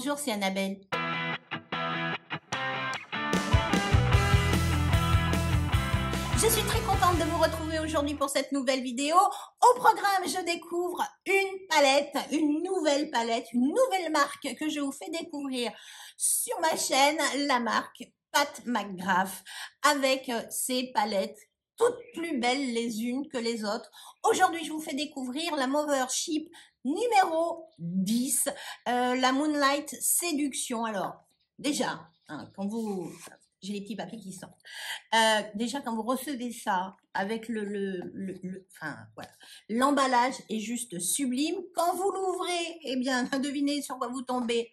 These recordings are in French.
Bonjour, c'est Annabelle. Je suis très contente de vous retrouver aujourd'hui pour cette nouvelle vidéo. Au programme, je découvre une palette, une nouvelle marque que je vous fais découvrir sur ma chaîne, la marque Pat McGrath, avec ses palettes toutes plus belles les unes que les autres. Aujourd'hui, je vous fais découvrir la Mothership numéro 10, la Moonlight Séduction. Alors, déjà, hein, quand vous... J'ai les petits papiers qui sortent. Déjà, quand vous recevez ça avec enfin, voilà, l'emballage est juste sublime. Quand vous l'ouvrez, eh bien, devinez sur quoi vous tombez.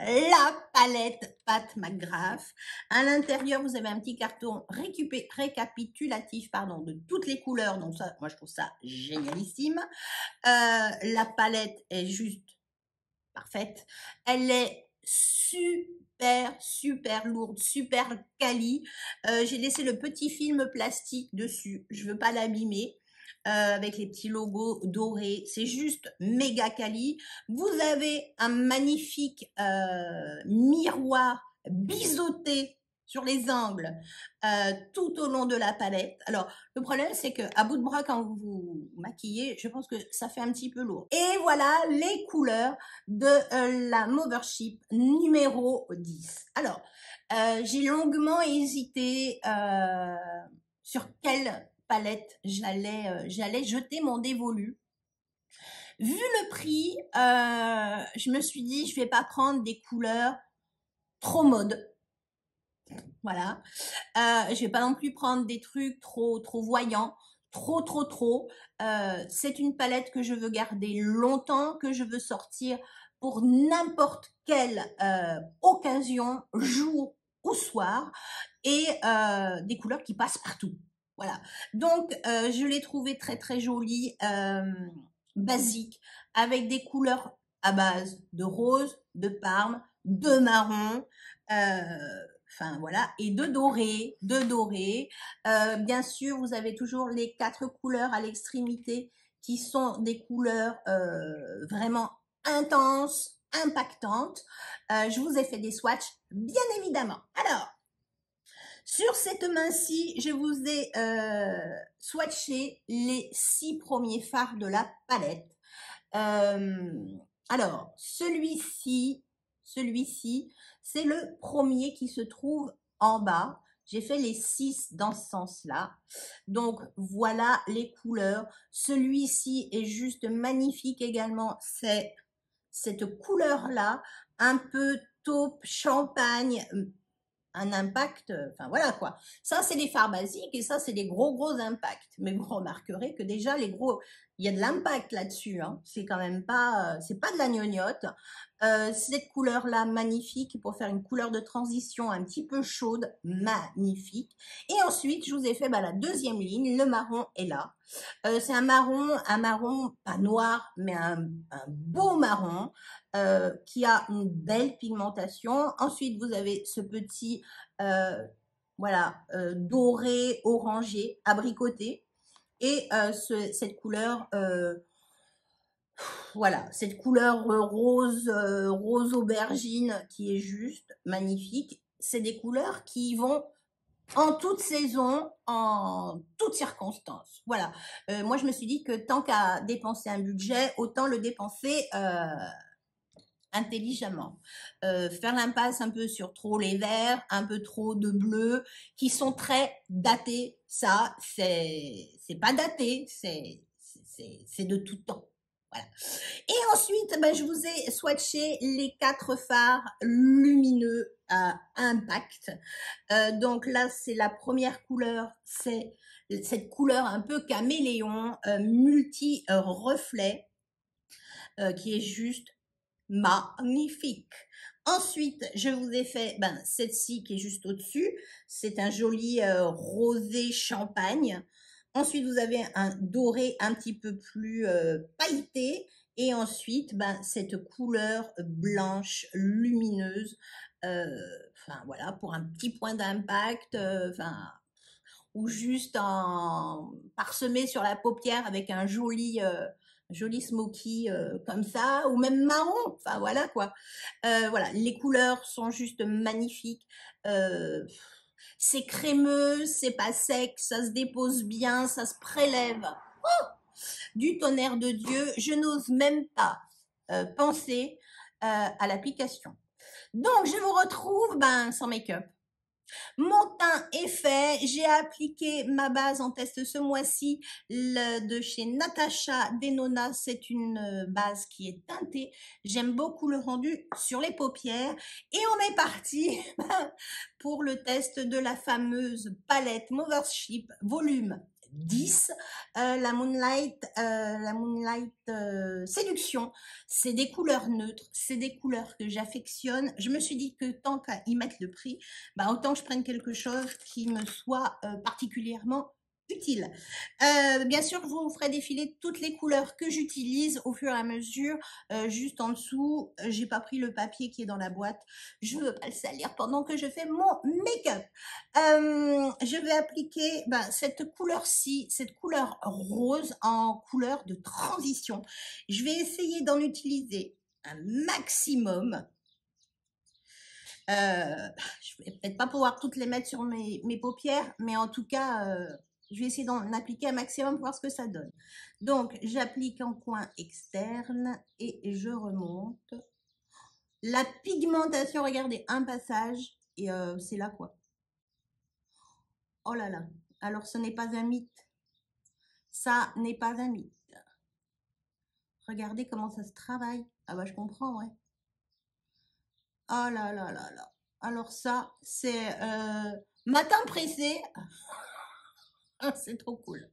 La palette Pat McGrath. À l'intérieur, vous avez un petit carton récapitulatif, de toutes les couleurs. Donc ça, moi, je trouve ça génialissime. La palette est juste parfaite. Elle est super lourde, super quali. J'ai laissé le petit film plastique dessus. Je veux pas l'abîmer. Avec les petits logos dorés, c'est juste méga quali. Vous avez un magnifique miroir biseauté sur les angles tout au long de la palette. Alors, le problème, c'est que à bout de bras, quand vous vous maquillez, je pense que ça fait un petit peu lourd. Et voilà les couleurs de la Mothership numéro 10. Alors, j'ai longuement hésité sur quelle palette j'allais jeter mon dévolu. Vu le prix, je me suis dit, je vais pas prendre des couleurs trop mode. Voilà. Je vais pas non plus prendre des trucs trop voyants, trop. C'est une palette que je veux garder longtemps, que je veux sortir pour n'importe quelle occasion, jour ou soir, et des couleurs qui passent partout. Voilà. Donc, je l'ai trouvé très jolie, basique, avec des couleurs à base de rose, de parme, de marron, enfin voilà, et de doré, bien sûr, vous avez toujours les 4 couleurs à l'extrémité qui sont des couleurs vraiment intenses, impactantes. Je vous ai fait des swatchs, bien évidemment. Alors, sur cette main-ci, je vous ai swatché les 6 premiers fards de la palette. Alors, celui-ci, c'est le premier qui se trouve en bas. J'ai fait les 6 dans ce sens-là. Donc, voilà les couleurs. Celui-ci est juste magnifique également. C'est cette couleur-là, un peu taupe, champagne, un impact, enfin voilà quoi. Ça, c'est les fards basiques et ça, c'est les gros impacts. Mais vous remarquerez que déjà, il y a de l'impact là-dessus. Hein. C'est quand même pas, c'est pas de la gnognotte. Cette couleur-là, magnifique, pour faire une couleur de transition un petit peu chaude, magnifique. Et ensuite, je vous ai fait la deuxième ligne, le marron est là. C'est un marron pas noir, mais un beau marron qui a une belle pigmentation. Ensuite, vous avez ce petit doré, orangé, abricoté. Et cette couleur, cette couleur rose aubergine qui est juste magnifique. C'est des couleurs qui vont en toute saison, en toutes circonstances. Voilà. Moi, je me suis dit que tant qu'à dépenser un budget, autant le dépenser intelligemment. Faire l'impasse un peu sur trop les verts, un peu trop de bleu, qui sont très datés. Ça, c'est pas daté, c'est de tout temps. Voilà. Et ensuite, je vous ai swatché les 4 fards lumineux à impact. Donc là, c'est la première couleur, c'est cette couleur un peu caméléon, multi-reflet, qui est juste magnifique. Ensuite, je vous ai fait celle-ci qui est juste au-dessus. C'est un joli rosé champagne. Ensuite, vous avez un doré un petit peu plus pailleté. Et ensuite, cette couleur blanche lumineuse. Enfin, voilà, pour un petit point d'impact. Ou juste parsemé sur la paupière avec un joli joli smoky comme ça, ou même marron, enfin voilà quoi. Voilà, les couleurs sont juste magnifiques. C'est crémeux, c'est pas sec, ça se dépose bien, ça se prélève. Du tonnerre de Dieu, je n'ose même pas penser à l'application. Donc, je vous retrouve sans make-up. Mon teint est fait, j'ai appliqué ma base en test ce mois-ci de chez Natasha Denona. C'est une base qui est teintée. J'aime beaucoup le rendu sur les paupières. Et on est parti pour le test de la fameuse palette Mothership volume 10, la Moonlight Séduction. C'est des couleurs neutres, c'est des couleurs que j'affectionne. Je me suis dit que tant qu'à y mettre le prix, autant que je prenne quelque chose qui me soit particulièrement utile. Bien sûr, je vous ferai défiler toutes les couleurs que j'utilise au fur et à mesure. Juste en dessous, j'ai pas pris le papier qui est dans la boîte. Je veux pas le salir pendant que je fais mon make-up. Je vais appliquer cette couleur-ci, cette couleur rose en couleur de transition. Je vais essayer d'en utiliser un maximum. Je vais peut-être pas pouvoir toutes les mettre sur mes paupières, mais en tout cas, je vais essayer d'en appliquer un maximum pour voir ce que ça donne. Donc, j'applique en coin externe et je remonte. La pigmentation, regardez, un passage et c'est là quoi. Oh là là, alors ce n'est pas un mythe. Ça n'est pas un mythe. Regardez comment ça se travaille. Ah bah je comprends, ouais. Oh là là là là. Alors ça, c'est matin pressé. C'est trop cool.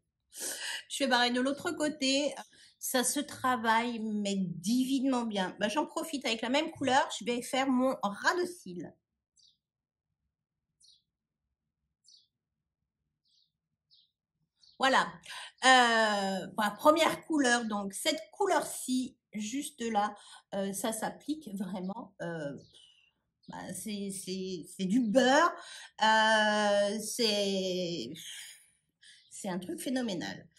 Je vais barrer de l'autre côté. Ça se travaille, mais divinement bien. J'en profite avec la même couleur. Je vais faire mon ras de cils. Voilà. Première couleur, donc cette couleur-ci, juste là, ça s'applique vraiment. C'est du beurre. C'est un truc phénoménal.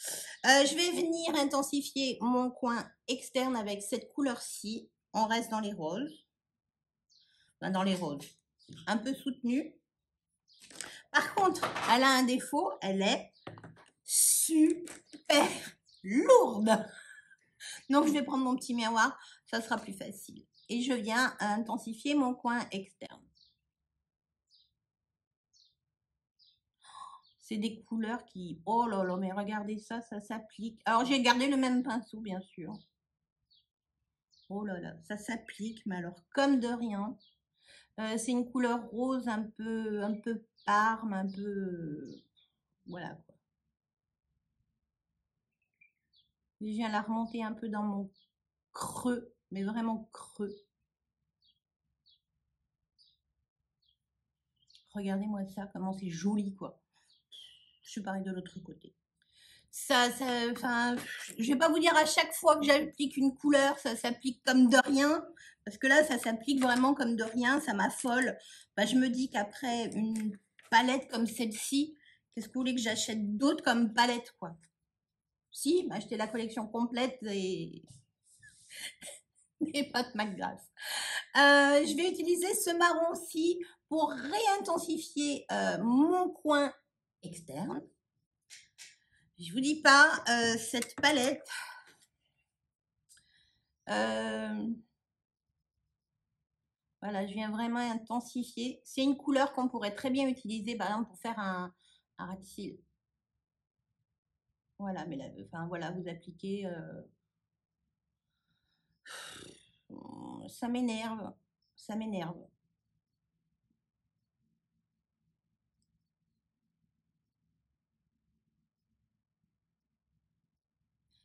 Je vais venir intensifier mon coin externe avec cette couleur-ci. On reste dans les roses. Dans les roses. Un peu soutenu. Par contre, elle a un défaut. Elle est super lourde. Donc, je vais prendre mon petit miroir. Ça sera plus facile. Et je viens intensifier mon coin externe. C'est des couleurs qui... Oh là là, mais regardez ça, ça s'applique. Alors, j'ai gardé le même pinceau, bien sûr. Oh là là, ça s'applique, mais alors, comme de rien. C'est une couleur rose un peu parme, un peu... voilà, quoi. Je viens la remonter un peu dans mon creux, mais vraiment creux. Regardez-moi ça, comment c'est joli, quoi. Je suis pareil de l'autre côté. Enfin, je vais pas vous dire à chaque fois que j'applique une couleur, ça s'applique comme de rien, parce que là, ça s'applique vraiment comme de rien, ça m'affole. Je me dis qu'après une palette comme celle-ci, qu'est-ce que vous voulez que j'achète d'autre comme palette, quoi? Si, m'acheter la collection complète et pas de McGrath. Je vais utiliser ce marron-ci pour réintensifier mon coin externe. Je vous dis pas, cette palette, voilà, je viens vraiment intensifier. C'est une couleur qu'on pourrait très bien utiliser, par exemple, pour faire un ras de cils. Voilà, mais là, enfin, voilà, vous appliquez. Ça m'énerve, ça m'énerve.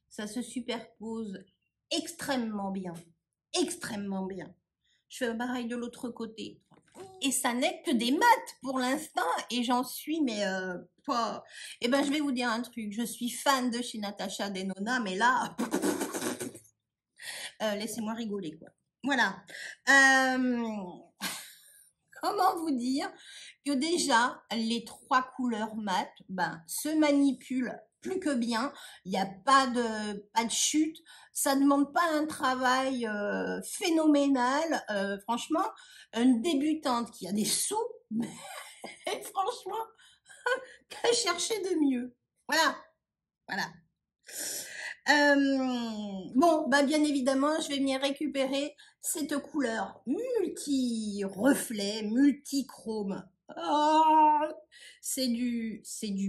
Ça se superpose extrêmement bien, extrêmement bien. Je fais pareil de l'autre côté. Et ça n'est que des maths pour l'instant et j'en suis mais pas. Eh ben je vais vous dire un truc, je suis fan de chez Natasha Denona mais là laissez-moi rigoler quoi. Voilà. Comment vous dire que déjà les trois couleurs mat se manipulent plus que bien. Il n'y a pas de chute. Ça demande pas un travail phénoménal. Franchement, une débutante qui a des sous, mais franchement, qu'à chercher de mieux. Voilà, voilà. Bon, bah bien évidemment, je vais venir récupérer cette couleur multi-reflet, multi-chrome. Oh, c'est du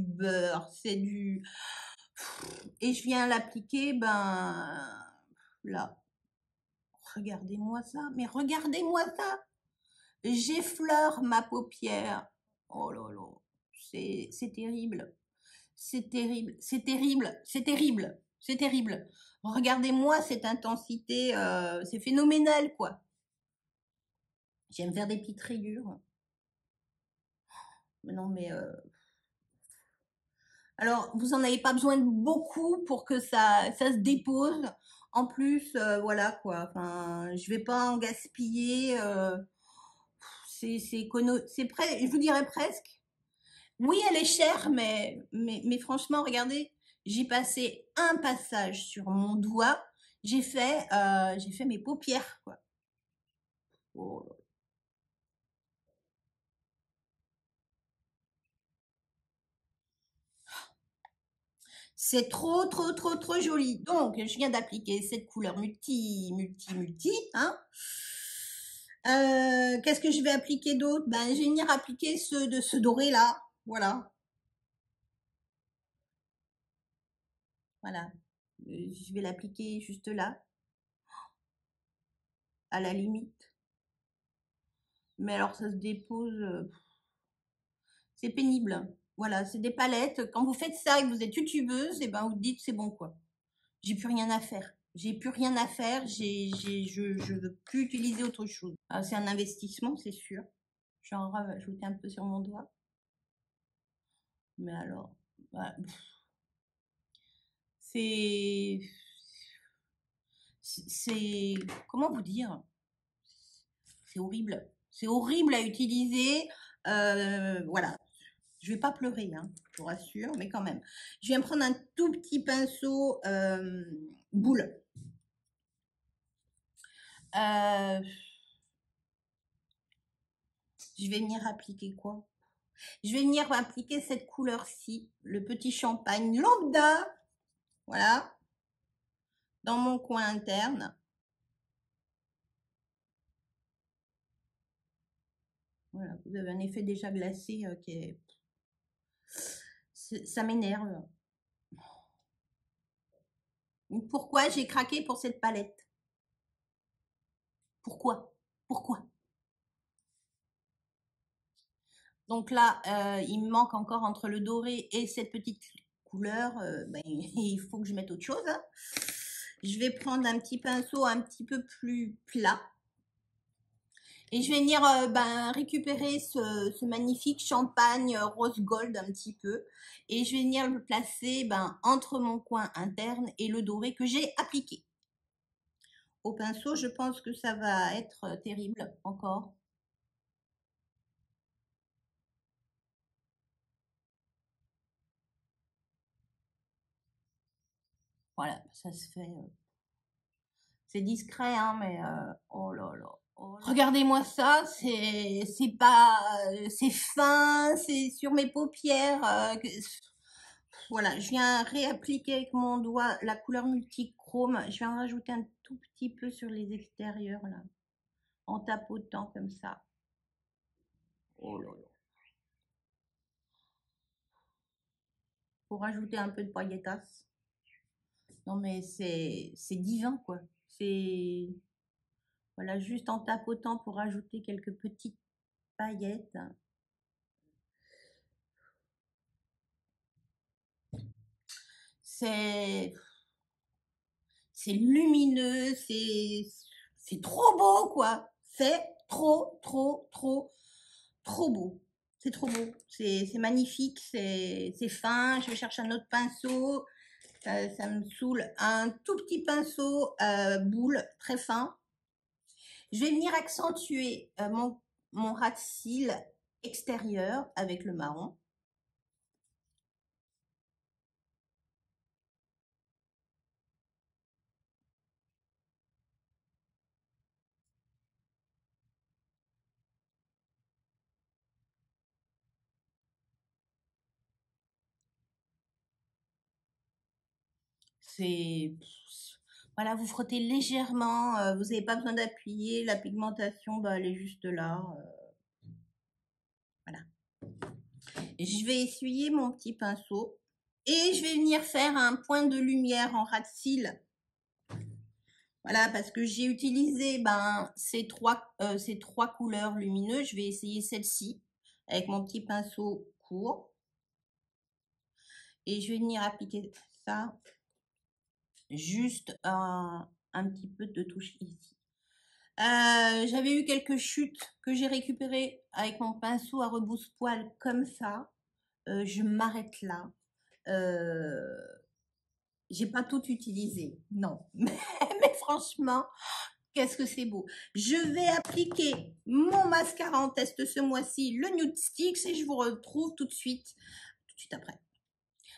beurre, c'est du... Et je viens l'appliquer, ben, là. Regardez-moi ça, mais regardez-moi ça. J'effleure ma paupière. Oh là là, c'est terrible. C'est terrible, c'est terrible, c'est terrible, c'est terrible. Regardez-moi cette intensité, c'est phénoménal, quoi. J'aime faire des petites rayures. Mais non, mais alors, vous en avez pas besoin de beaucoup pour que ça se dépose. En plus, voilà quoi. Enfin, je vais pas en gaspiller. C'est près, je vous dirais presque. Oui, elle est chère, mais franchement, regardez, j'ai passé un passage sur mon doigt, j'ai fait mes paupières, quoi. Oh. C'est trop, trop, trop, trop joli. Donc, je viens d'appliquer cette couleur multi, hein. Qu'est-ce que je vais appliquer d'autre? Ben, je vais venir appliquer ceux de ce doré là. Voilà, voilà. Je vais l'appliquer juste là, à la limite. Mais alors, ça se dépose. C'est pénible. Voilà, c'est des palettes. Quand vous faites ça et que vous êtes youtubeuse, et ben vous dites c'est bon quoi. J'ai plus rien à faire. J'ai plus rien à faire. Je veux plus utiliser autre chose. C'est un investissement, c'est sûr. Je vais en rajouter un peu sur mon doigt. Mais alors, bah, c'est, c'est, comment vous dire? C'est horrible. C'est horrible à utiliser. Voilà. Je vais pas pleurer, hein, je vous rassure, mais quand même. Je viens prendre un tout petit pinceau boule. Euh, je vais venir appliquer quoi? Je vais venir appliquer cette couleur-ci, le petit champagne lambda, voilà, dans mon coin interne. Voilà, vous avez un effet déjà glacé qui est... Ça m'énerve. Pourquoi j'ai craqué pour cette palette? Pourquoi? Pourquoi? Donc là, il me manque encore entre le doré et cette petite couleur, ben, il faut que je mette autre chose, hein. Je vais prendre un petit pinceau un petit peu plus plat. Et je vais venir ben, récupérer ce magnifique champagne rose gold un petit peu. Et je vais venir le placer ben, entre mon coin interne et le doré que j'ai appliqué. Au pinceau, je pense que ça va être terrible encore. Voilà, ça se fait. C'est discret, hein, mais oh là là. Oh là. Regardez-moi ça, c'est pas, c'est fin, c'est sur mes paupières. Voilà, je viens réappliquer avec mon doigt la couleur multichrome. Je vais en rajouter un tout petit peu sur les extérieurs là, en tapotant comme ça. Oh là là. Pour rajouter un peu de pailletas. Non mais c'est divin quoi. C'est voilà, juste en tapotant pour rajouter quelques petites paillettes. C'est lumineux, c'est trop beau quoi. C'est trop trop trop trop beau. C'est trop beau. C'est magnifique, c'est fin. Je vais chercher un autre pinceau. Ça me saoule. Un tout petit pinceau boule très fin. Je vais venir accentuer mon ras de cils extérieur avec le marron. c'est... Voilà, vous frottez légèrement, vous n'avez pas besoin d'appuyer, la pigmentation, bah, elle est juste là. Voilà. Je vais essuyer mon petit pinceau et je vais venir faire un point de lumière en ras de cils. Voilà, parce que j'ai utilisé ces trois couleurs lumineuses. Je vais essayer celle-ci avec mon petit pinceau court. Et je vais venir appliquer ça, juste un petit peu de touche ici. J'avais eu quelques chutes que j'ai récupérées avec mon pinceau à rebousse-poil comme ça. Je m'arrête là. J'ai pas tout utilisé, non. Mais franchement, qu'est-ce que c'est beau. Je vais appliquer mon mascara en test ce mois-ci, le Nude Sticks, et je vous retrouve tout de suite après.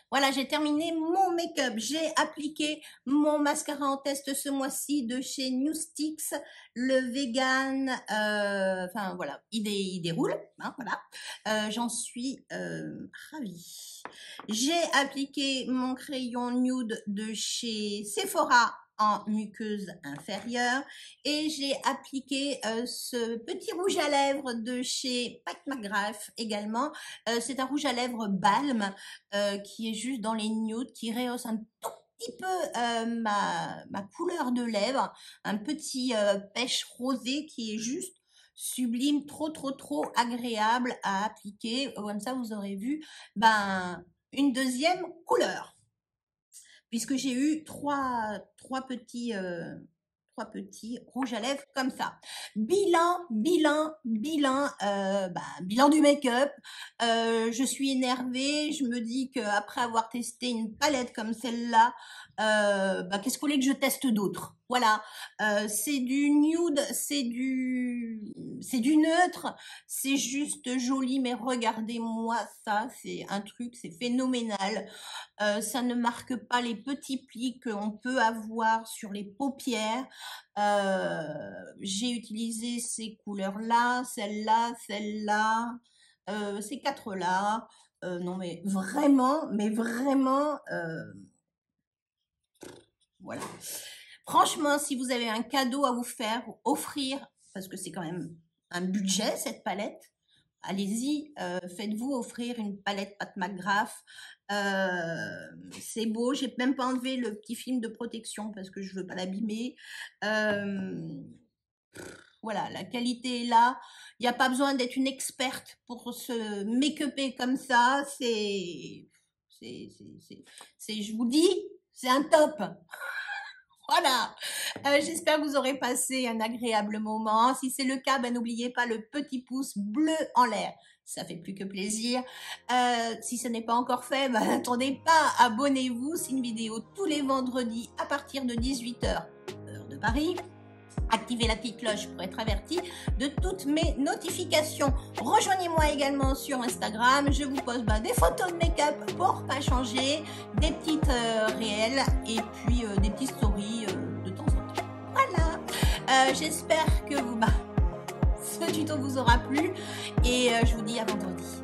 Voilà, j'ai terminé mon make-up. J'ai appliqué mon mascara en test ce mois-ci de chez Nude Sticks, le vegan. Enfin voilà, il déroule. Hein, voilà. J'en suis ravie. J'ai appliqué mon crayon nude de chez Sephora en muqueuse inférieure et j'ai appliqué ce petit rouge à lèvres de chez Pat McGrath également. C'est un rouge à lèvres balme qui est juste dans les nudes, qui rehausse un tout petit peu ma couleur de lèvres, un petit pêche rosé qui est juste sublime, trop agréable à appliquer. Comme ça vous aurez vu une deuxième couleur, puisque j'ai eu trois petits rouges à lèvres comme ça. Bilan du make-up. Je suis énervée. Je me dis qu'après avoir testé une palette comme celle-là, qu'est-ce que vous voulez que je teste d'autre? Voilà, c'est du nude, c'est du neutre, c'est juste joli, mais regardez-moi ça, c'est un truc, c'est phénoménal. Ça ne marque pas les petits plis qu'on peut avoir sur les paupières. J'ai utilisé ces couleurs-là, celle-là, ces quatre-là. Non, mais vraiment, voilà. Franchement, si vous avez un cadeau à vous faire, offrir, parce que c'est quand même un budget cette palette, allez-y, faites-vous offrir une palette Pat McGrath. C'est beau, j'ai même pas enlevé le petit film de protection parce que je veux pas l'abîmer. Voilà, la qualité est là. Il n'y a pas besoin d'être une experte pour se make-upper comme ça. Je vous dis, c'est un top. Voilà, j'espère que vous aurez passé un agréable moment. Si c'est le cas, n'oubliez pas le petit pouce bleu en l'air. Ça fait plus que plaisir. Si ce n'est pas encore fait, n'attendez pas, abonnez-vous. C'est une vidéo tous les vendredis à partir de 18h, heure de Paris. Activez la petite cloche pour être averti de toutes mes notifications. Rejoignez-moi également sur Instagram. Je vous poste des photos de make-up pour pas changer, des petites réels et puis des petites stories de temps en temps. Voilà. J'espère que ce tuto vous aura plu et je vous dis à vendredi.